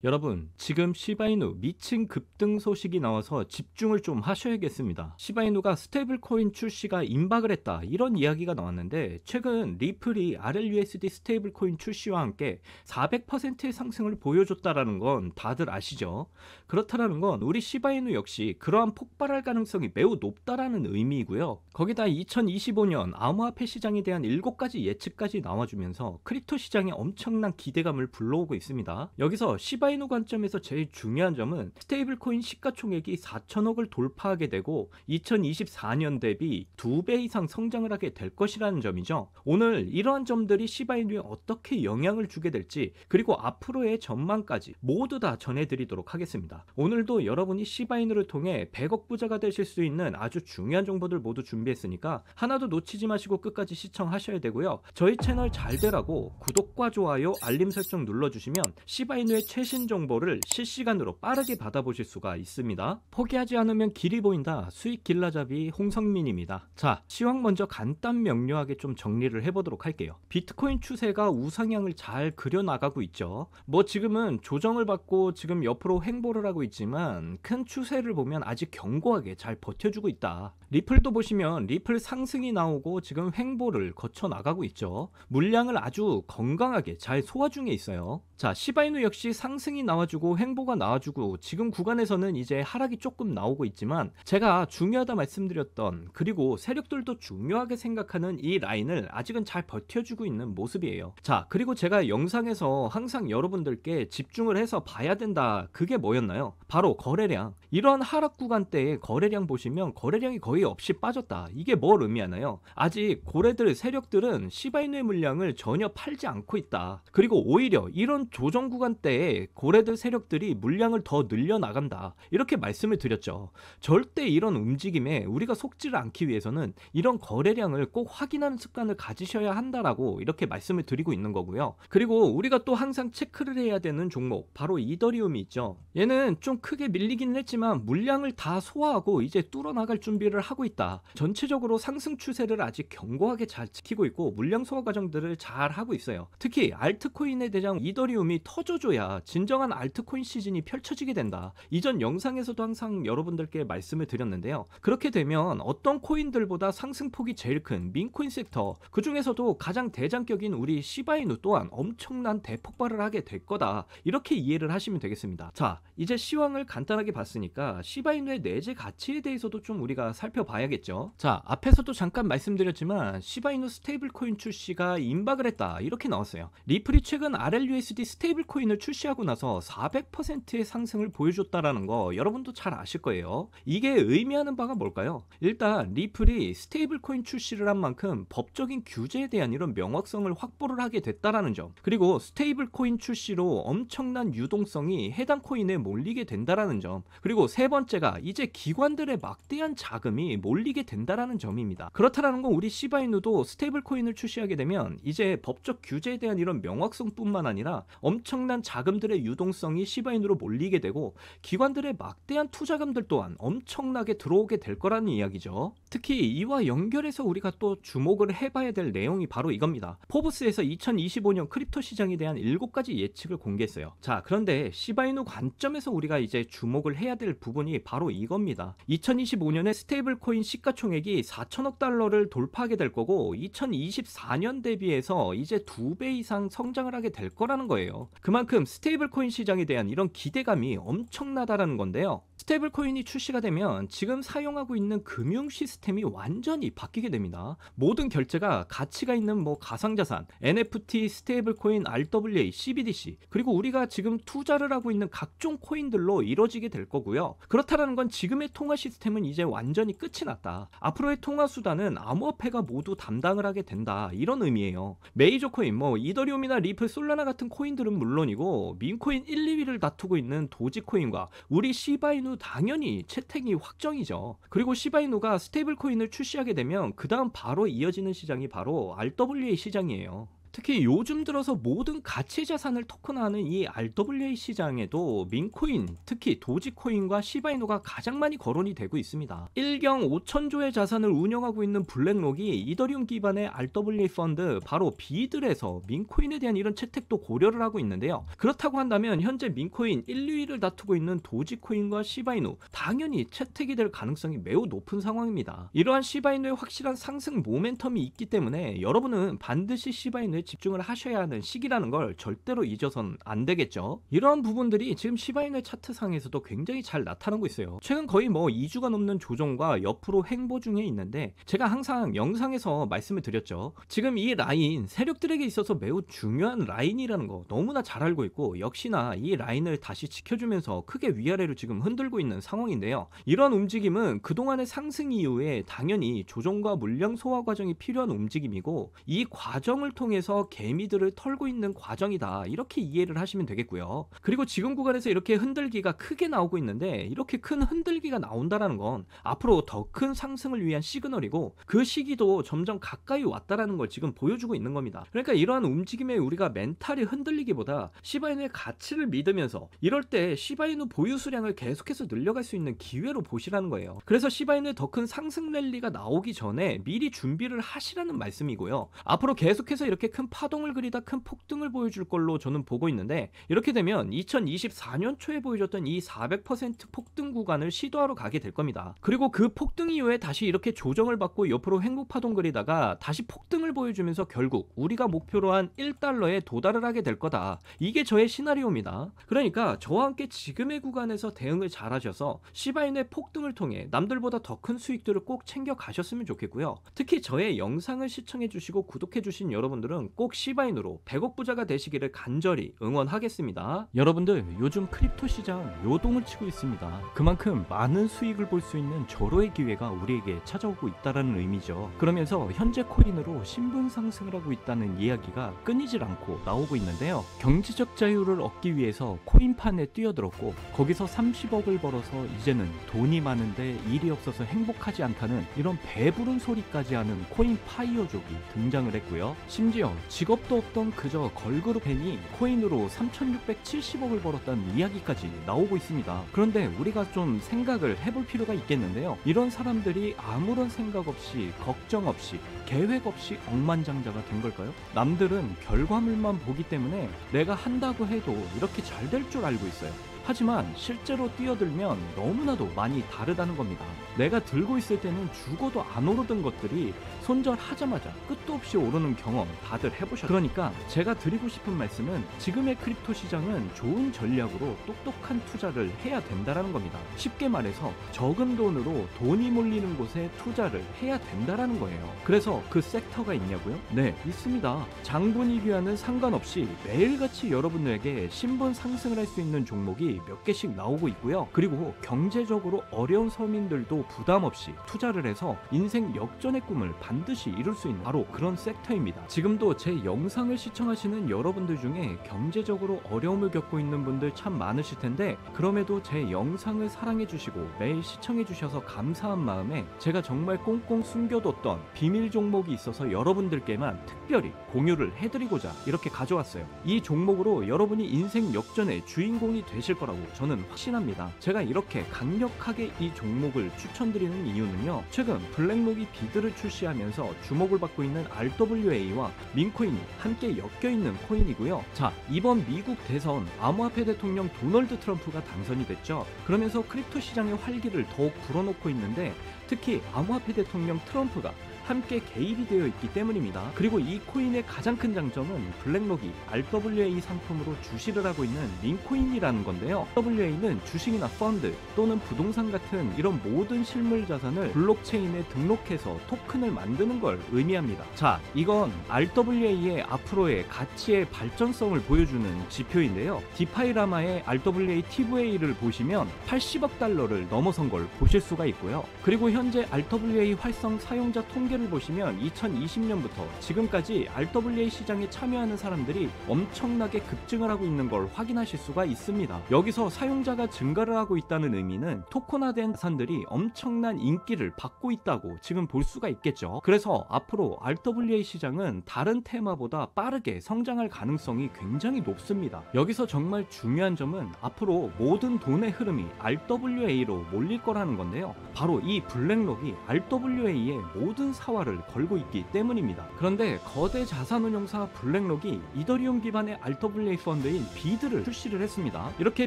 여러분, 지금 시바이누 미친 급등 소식이 나와서 집중을 좀 하셔야겠습니다. 시바이누가 스테이블 코인 출시가 임박을 했다, 이런 이야기가 나왔는데, 최근 리플이 RLUSD 스테이블 코인 출시와 함께 400%의 상승을 보여줬다라는 건 다들 아시죠? 그렇다라는 건 우리 시바이누 역시 그러한 폭발할 가능성이 매우 높다라는 의미이고요. 거기다 2025년 암호화폐 시장에 대한 7가지 예측까지 나와주면서 크립토 시장에 엄청난 기대감을 불러오고 있습니다. 여기서 시바이누 관점에서 제일 중요한 점은 스테이블 코인 시가총액이 4천억을 돌파하게 되고 2024년 대비 2배 이상 성장을 하게 될 것이라는 점이죠. 오늘 이러한 점들이 시바이누에 어떻게 영향을 주게 될지, 그리고 앞으로의 전망까지 모두 다 전해드리도록 하겠습니다. 오늘도 여러분이 시바이누를 통해 100억 부자가 되실 수 있는 아주 중요한 정보들 모두 준비했으니까 하나도 놓치지 마시고 끝까지 시청하셔야 되고요. 저희 채널 잘 되라고 구독과 좋아요, 알림 설정 눌러주시면 시바이누의 최신 정보를 실시간으로 빠르게 받아보실 수가 있습니다. 포기하지 않으면 길이 보인다, 수익 길라잡이 홍성민입니다. 자, 시황 먼저 간단 명료하게 좀 정리를 해보도록 할게요. 비트코인 추세가 우상향을 잘 그려나가고 있죠. 뭐 지금은 조정을 받고 지금 옆으로 횡보를 하고 있지만 큰 추세를 보면 아직 견고하게 잘 버텨주고 있다. 리플도 보시면 리플 상승이 나오고 지금 횡보를 거쳐 나가고 있죠. 물량을 아주 건강하게 잘 소화 중에 있어요. 자, 시바이누 역시 상승이 나와주고 횡보가 나와주고 지금 구간에서는 이제 하락이 조금 나오고 있지만, 제가 중요하다 말씀드렸던, 그리고 세력들도 중요하게 생각하는 이 라인을 아직은 잘 버텨주고 있는 모습이에요. 자, 그리고 제가 영상에서 항상 여러분들께 집중을 해서 봐야 된다, 그게 뭐였나요? 바로 거래량. 이런 하락 구간대에 거래량 보시면 거래량이 거의 없이 빠졌다, 이게 뭘 의미하나요? 아직 고래들, 세력들은 시바이누의 물량을 전혀 팔지 않고 있다. 그리고 오히려 이런 조정 구간대에 고래들, 세력들이 물량을 더 늘려나간다, 이렇게 말씀을 드렸죠. 절대 이런 움직임에 우리가 속지를 않기 위해서는 이런 거래량을 꼭 확인하는 습관을 가지셔야 한다라고 이렇게 말씀을 드리고 있는 거고요. 그리고 우리가 또 항상 체크를 해야 되는 종목, 바로 이더리움이 있죠. 얘는 좀 크게 밀리기는 했지만 물량을 다 소화하고 이제 뚫어나갈 준비를 하고 있다. 전체적으로 상승 추세를 아직 견고하게 잘 지키고 있고 물량 소화 과정들을 잘 하고 있어요. 특히 알트코인의 대장 이더리움이 터져줘야 진정한 알트코인 시즌이 펼쳐지게 된다. 이전 영상에서도 항상 여러분들께 말씀을 드렸는데요. 그렇게 되면 어떤 코인들보다 상승폭이 제일 큰 민코인 섹터, 그 중에서도 가장 대장격인 우리 시바이누 또한 엄청난 대폭발을 하게 될 거다, 이렇게 이해를 하시면 되겠습니다. 자, 이제 시황을 간단하게 봤으니까 시바이누의 내재 가치에 대해서도 좀 우리가 살펴봐야겠죠. 자, 앞에서도 잠깐 말씀드렸지만 시바이누 스테이블 코인 출시가 임박을 했다, 이렇게 나왔어요. 리플이 최근 RLUSD 스테이블 코인을 출시하고 나서 400%의 상승을 보여줬다라는 거 여러분도 잘 아실 거예요. 이게 의미하는 바가 뭘까요? 일단 리플이 스테이블 코인 출시를 한 만큼 법적인 규제에 대한 이런 명확성을 확보를 하게 됐다라는 점, 그리고 스테이블 코인 출시로 엄청난 유동성이 해당 코인에 몰리게 된다라는 점, 그리고 세 번째가 이제 기관들의 막대한 자금이 몰리게 된다라는 점입니다. 그렇다라는 건 우리 시바이누도 스테이블 코인을 출시하게 되면 이제 법적 규제에 대한 이런 명확성뿐만 아니라 엄청난 자금들의 유동성이 시바이누로 몰리게 되고 기관들의 막대한 투자금들 또한 엄청나게 들어오게 될 거라는 이야기죠. 특히 이와 연결해서 우리가 또 주목을 해봐야 될 내용이 바로 이겁니다. 포브스에서 2025년 크립토 시장에 대한 7가지 예측을 공개했어요. 자, 그런데 시바이누 관점에서 우리가 이제 주목을 해야 될 부분이 바로 이겁니다. 2025년에 스테이블 코인 시가총액이 4천억 달러를 돌파하게 될 거고 2024년 대비해서 이제 2배 이상 성장을 하게 될 거라는 거예요. 그만큼 스테이블 코인 시장에 대한 이런 기대감이 엄청나다라는 건데요. 스테이블 코인이 출시가 되면 지금 사용하고 있는 금융 시스템이 완전히 바뀌게 됩니다. 모든 결제가 가치가 있는 뭐 가상자산, NFT, 스테이블 코인, RWA, CBDC, 그리고 우리가 지금 투자를 하고 있는 각종 코인들로 이루어지게 될 거고요. 그렇다라는 건 지금의 통화 시스템은 이제 완전히 끝이 났다. 앞으로의 통화 수단은 암호화폐가 모두 담당을 하게 된다, 이런 의미예요. 메이저 코인, 뭐 이더리움이나 리플, 솔라나 같은 코인들은 물론이고 민코인 1, 2위를 다투고 있는 도지코인과 우리 시바이누 당연히 채택이 확정이죠. 그리고 시바이누가 스테이블 코인을 출시하게 되면 그 다음 바로 이어지는 시장이 바로 RWA 시장이에요. 특히 요즘 들어서 모든 가치 자산을 토큰화하는 이 RWA 시장에도 민코인, 특히 도지코인과 시바이노가 가장 많이 거론이 되고 있습니다. 1경 5천조의 자산을 운영하고 있는 블랙록이 이더리움 기반의 RWA 펀드 바로 비들에서 민코인에 대한 이런 채택도 고려를 하고 있는데요. 그렇다고 한다면 현재 민코인 1, 2위를 다투고 있는 도지코인과 시바이노 당연히 채택이 될 가능성이 매우 높은 상황입니다. 이러한 시바이노의 확실한 상승 모멘텀이 있기 때문에 여러분은 반드시 시바이노에 집중을 하셔야 하는 시기라는 걸 절대로 잊어선 안 되겠죠. 이러한 부분들이 지금 시바이노의 차트상에서도 굉장히 잘 나타나고 있어요. 최근 거의 2주가 넘는 조정과 옆으로 횡보 중에 있는데 제가 항상 영상에서 말씀을 드렸죠. 지금 이 라인 세력들에게 있어서 매우 중요한 라인이라는 거 너무나 잘 알고 있고 역시나 이 라인을 다시 지켜주면서 크게 위아래로 지금 흔들고 있는 상황인데요. 이런 움직임은 그동안의 상승 이후에 당연히 조정과 물량 소화 과정이 필요한 움직임이고 이 과정을 통해서 개미들을 털고 있는 과정이다, 이렇게 이해를 하시면 되겠고요. 그리고 지금 구간에서 이렇게 흔들기가 크게 나오고 있는데 이렇게 큰 흔들기가 나온다라는 건 앞으로 더 큰 상승을 위한 시그널이고 그 시기도 점점 가까이 왔다라는 걸 지금 보여주고 있는 겁니다. 그러니까 이러한 움직임에 우리가 멘탈이 흔들리기보다 시바이누의 가치를 믿으면서 이럴 때 시바이누 보유 수량을 계속해서 늘려갈 수 있는 기회로 보시라는 거예요. 그래서 시바이누의 더 큰 상승 랠리가 나오기 전에 미리 준비를 하시라는 말씀이고요. 앞으로 계속해서 이렇게 큰 파동을 그리다 큰 폭등을 보여줄 걸로 저는 보고 있는데 이렇게 되면 2024년 초에 보여줬던 이 400% 폭등 구간을 시도하러 가게 될 겁니다. 그리고 그 폭등 이후에 다시 이렇게 조정을 받고 옆으로 횡보 파동 그리다가 다시 폭등을 보여주면서 결국 우리가 목표로 한 1달러에 도달을 하게 될 거다. 이게 저의 시나리오입니다. 그러니까 저와 함께 지금의 구간에서 대응을 잘 하셔서 시바이누의 폭등을 통해 남들보다 더 큰 수익들을 꼭 챙겨 가셨으면 좋겠고요. 특히 저의 영상을 시청해 주시고 구독해 주신 여러분들은 꼭 시바이누로 100억 부자가 되시기를 간절히 응원하겠습니다. 여러분들, 요즘 크립토 시장 요동을 치고 있습니다. 그만큼 많은 수익을 볼 수 있는 절호의 기회가 우리에게 찾아오고 있다는 의미죠. 그러면서 현재 코인으로 신분 상승을 하고 있다는 이야기가 끊이질 않고 나오고 있는데요. 경제적 자유를 얻기 위해서 코인판에 뛰어들었고 거기서 30억을 벌어서 이제는 돈이 많은데 일이 없어서 행복하지 않다는 이런 배부른 소리까지 하는 코인 파이어족이 등장을 했고요. 심지어 직업도 없던 그저 걸그룹 팬이 코인으로 3,670억을 벌었다는 이야기까지 나오고 있습니다. 그런데 우리가 좀 생각을 해볼 필요가 있겠는데요. 이런 사람들이 아무런 생각 없이 걱정 없이 계획 없이 억만장자가 된 걸까요? 남들은 결과물만 보기 때문에 내가 한다고 해도 이렇게 잘 될 줄 알고 있어요. 하지만 실제로 뛰어들면 너무나도 많이 다르다는 겁니다. 내가 들고 있을 때는 죽어도 안 오르던 것들이 손절하자마자 끝도 없이 오르는 경험 다들 해보셨죠? 그러니까 제가 드리고 싶은 말씀은 지금의 크립토 시장은 좋은 전략으로 똑똑한 투자를 해야 된다는 겁니다. 쉽게 말해서 적은 돈으로 돈이 몰리는 곳에 투자를 해야 된다는 거예요. 그래서 그 섹터가 있냐고요? 네, 있습니다. 장분위기와는 상관없이 매일같이 여러분들에게 신분 상승을 할 수 있는 종목이 몇 개씩 나오고 있고요. 그리고 경제적으로 어려운 서민들도 부담 없이 투자를 해서 인생 역전의 꿈을 반드시 이룰 수 있는 바로 그런 섹터입니다. 지금도 제 영상을 시청하시는 여러분들 중에 경제적으로 어려움을 겪고 있는 분들 참 많으실 텐데 그럼에도 제 영상을 사랑해 주시고 매일 시청해 주셔서 감사한 마음에 제가 정말 꽁꽁 숨겨뒀던 비밀 종목이 있어서 여러분들께만 특별히 공유를 해드리고자 이렇게 가져왔어요. 이 종목으로 여러분이 인생 역전의 주인공이 되실 거라고 저는 확신합니다. 제가 이렇게 강력하게 이 종목을 추천드리는 이유는요. 최근 블랙록이 비드를 출시하면서 주목을 받고 있는 RWA와 민코인이 함께 엮여있는 코인이고요. 자, 이번 미국 대선 암호화폐 대통령 도널드 트럼프가 당선이 됐죠. 그러면서 크립토 시장의 활기를 더욱 불어넣고 있는데 특히 암호화폐 대통령 트럼프가 함께 개입이 되어 있기 때문입니다. 그리고 이 코인의 가장 큰 장점은 블랙록이 RWA 상품으로 주시를 하고 있는 민코인이라는 건데요. RWA는 주식이나 펀드 또는 부동산 같은 이런 모든 실물 자산을 블록체인에 등록해서 토큰을 만드는 걸 의미합니다. 자, 이건 RWA의 앞으로의 가치의 발전성을 보여주는 지표인데요. 디파이라마의 RWA TVA를 보시면 80억 달러를 넘어선 걸 보실 수가 있고요. 그리고 현재 RWA 활성 사용자 통계 통계를 보시면 2020년부터 지금까지 RWA 시장에 참여하는 사람들이 엄청나게 급증을 하고 있는 걸 확인하실 수가 있습니다. 여기서 사용자가 증가를 하고 있다는 의미는 토큰화된 자산들이 엄청난 인기를 받고 있다고 지금 볼 수가 있겠죠. 그래서 앞으로 RWA 시장은 다른 테마보다 빠르게 성장할 가능성이 굉장히 높습니다. 여기서 정말 중요한 점은 앞으로 모든 돈의 흐름이 RWA로 몰릴 거라는 건데요. 바로 이 블랙록이 RWA의 모든 사활을 걸고 있기 때문입니다. 그런데 거대 자산운용사 블랙록이 이더리움 기반의 RWA 펀드인 비드를 출시를 했습니다. 이렇게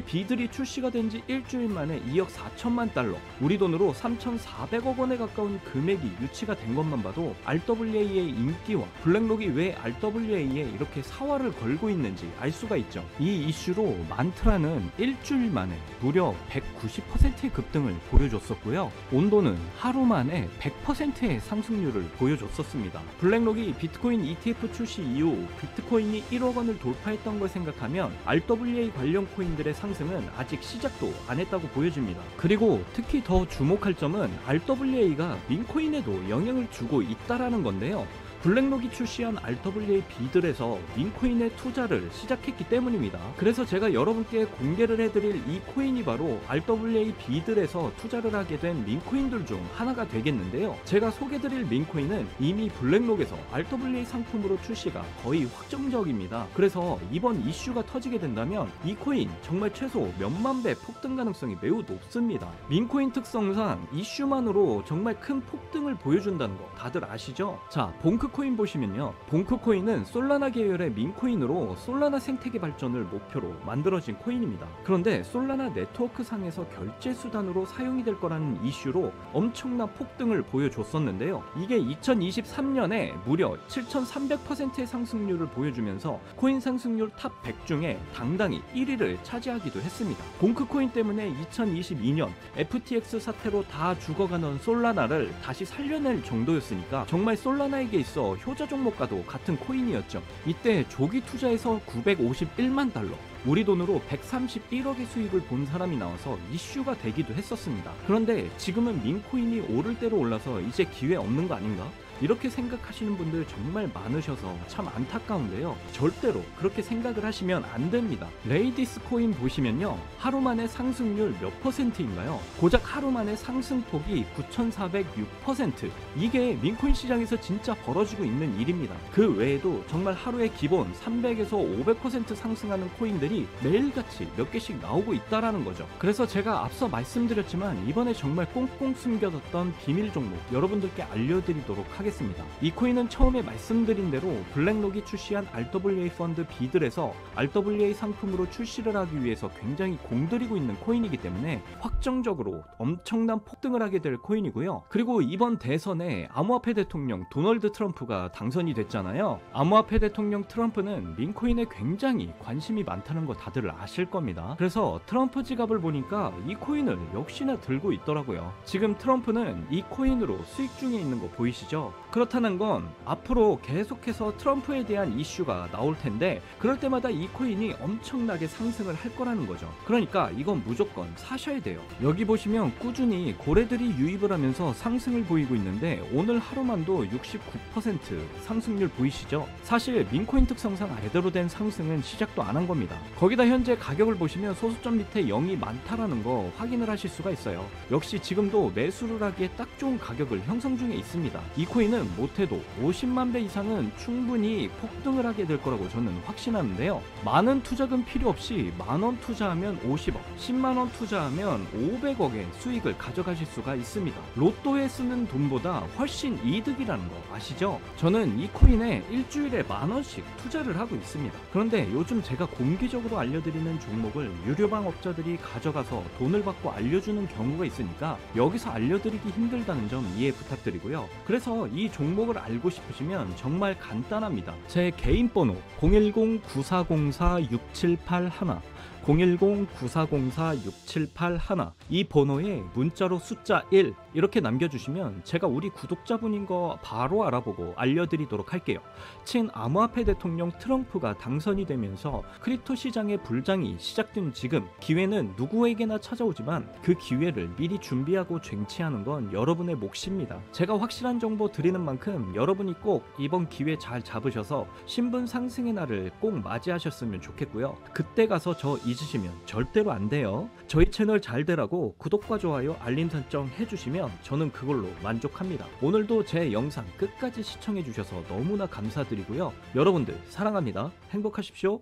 비들이 출시가 된 지 일주일 만에 2억 4천만 달러, 우리 돈으로 3,400억 원에 가까운 금액이 유치가 된 것만 봐도 RWA의 인기와 블랙록이 왜 RWA에 이렇게 사활을 걸고 있는지 알 수가 있죠. 이 이슈로 만트라는 일주일 만에 무려 190%의 급등을 보여줬었고요. 온도는 하루 만에 100%의 상승률을 보여줬었습니다. 블랙록이 비트코인 ETF 출시 이후 비트코인이 1억 원을 돌파했던 걸 생각하면 RWA 관련 코인들의 상승은 아직 시작도 안 했다고 보여집니다. 그리고 특히 더 주목할 점은 RWA가 민코인에도 영향을 주고 있다라는 건데요. 블랙록이 출시한 RWA 비들에서 민코인의 투자를 시작했기 때문입니다. 그래서 제가 여러분께 공개를 해드릴 이 코인이 바로 RWA 비들에서 투자를 하게 된 민코인들 중 하나가 되겠는데요. 제가 소개드릴 민코인은 이미 블랙록에서 RWA 상품으로 출시가 거의 확정적입니다. 그래서 이번 이슈가 터지게 된다면 이 코인 정말 최소 몇만 배 폭등 가능성이 매우 높습니다. 민코인 특성상 이슈만으로 정말 큰 폭등을 보여준다는 거 다들 아시죠? 자, 봉크코인 보시면요, 봉크코인은 솔라나 계열의 민코인으로 솔라나 생태계 발전을 목표로 만들어진 코인입니다. 그런데 솔라나 네트워크 상에서 결제 수단으로 사용이 될 거라는 이슈로 엄청난 폭등을 보여줬었는데요. 이게 2023년에 무려 7,300%의 상승률을 보여주면서 코인 상승률 탑 100 중에 당당히 1위를 차지하기도 했습니다. 봉크코인 때문에 2022년 FTX 사태로 다 죽어가는 솔라나를 다시 살려낼 정도였으니까 정말 솔라나에게 있어 효자 종목과도 같은 코인이었죠. 이때 조기 투자에서 951만 달러, 우리 돈으로 131억의 수익을 본 사람이 나와서 이슈가 되기도 했었습니다. 그런데 지금은 민코인이 오를 대로 올라서 이제 기회 없는 거 아닌가? 이렇게 생각하시는 분들 정말 많으셔서 참 안타까운데요. 절대로 그렇게 생각을 하시면 안 됩니다. 레이디스 코인 보시면요, 하루 만에 상승률 몇 %인가요? 고작 하루 만에 상승폭이 9,406%. 이게 민코인 시장에서 진짜 벌어지고 있는 일입니다. 그 외에도 정말 하루에 기본 300에서 500% 상승하는 코인들이 매일같이 몇 개씩 나오고 있다라는 거죠. 그래서 제가 앞서 말씀드렸지만 이번에 정말 꽁꽁 숨겨뒀던 비밀 종목 여러분들께 알려드리도록 하겠습니다. 이 코인은 처음에 말씀드린 대로 블랙록이 출시한 RWA 펀드 비들에서 RWA 상품으로 출시를 하기 위해서 굉장히 공들이고 있는 코인이기 때문에 확정적으로 엄청난 폭등을 하게 될 코인이고요. 그리고 이번 대선에 암호화폐 대통령 도널드 트럼프가 당선이 됐잖아요. 암호화폐 대통령 트럼프는 민코인에 굉장히 관심이 많다는 거 다들 아실 겁니다. 그래서 트럼프 지갑을 보니까 이 코인을 역시나 들고 있더라고요. 지금 트럼프는 이 코인으로 수익 중에 있는 거 보이시죠? 그렇다는 건 앞으로 계속해서 트럼프에 대한 이슈가 나올 텐데 그럴 때마다 이 코인이 엄청나게 상승을 할 거라는 거죠. 그러니까 이건 무조건 사셔야 돼요. 여기 보시면 꾸준히 고래들이 유입을 하면서 상승을 보이고 있는데 오늘 하루만도 69% 상승률 보이시죠? 사실 민코인 특성상 제대로 된 상승은 시작도 안 한 겁니다. 거기다 현재 가격을 보시면 소수점 밑에 0이 많다라는 거 확인을 하실 수가 있어요. 역시 지금도 매수를 하기에 딱 좋은 가격을 형성 중에 있습니다. 이 코인은 못해도 50만 배 이상은 충분히 폭등을 하게 될 거라고 저는 확신하는데요. 많은 투자금 필요 없이 만원 투자하면 50억, 10만원 투자하면 500억의 수익을 가져가실 수가 있습니다. 로또에 쓰는 돈보다 훨씬 이득이라는 거 아시죠? 저는 이 코인에 일주일에 만원씩 투자를 하고 있습니다. 그런데 요즘 제가 공개적으로 알려드리는 종목을 유료방 업자들이 가져가서 돈을 받고 알려주는 경우가 있으니까 여기서 알려드리기 힘들다는 점 이해 부탁드리고요. 그래서 이 종목을 알고 싶으시면 정말 간단합니다. 제 개인 번호 010-9404-6781, 010-9404-6781 이 번호에 문자로 숫자 1 이렇게 남겨주시면 제가 우리 구독자분인 거 바로 알아보고 알려드리도록 할게요. 친암호화폐 대통령 트럼프가 당선이 되면서 크립토 시장의 불장이 시작된 지금 기회는 누구에게나 찾아오지만 그 기회를 미리 준비하고 쟁취하는 건 여러분의 몫입니다. 제가 확실한 정보 드리는 만큼 여러분이 꼭 이번 기회 잘 잡으셔서 신분 상승의 날을 꼭 맞이하셨으면 좋겠고요. 그때 가서 저 잊으시면 절대로 안 돼요. 저희 채널 잘 되라고 구독과 좋아요 알림 설정 해주시면 저는 그걸로 만족합니다. 오늘도 제 영상 끝까지 시청해주셔서 너무나 감사드리고요. 여러분들 사랑합니다. 행복하십시오.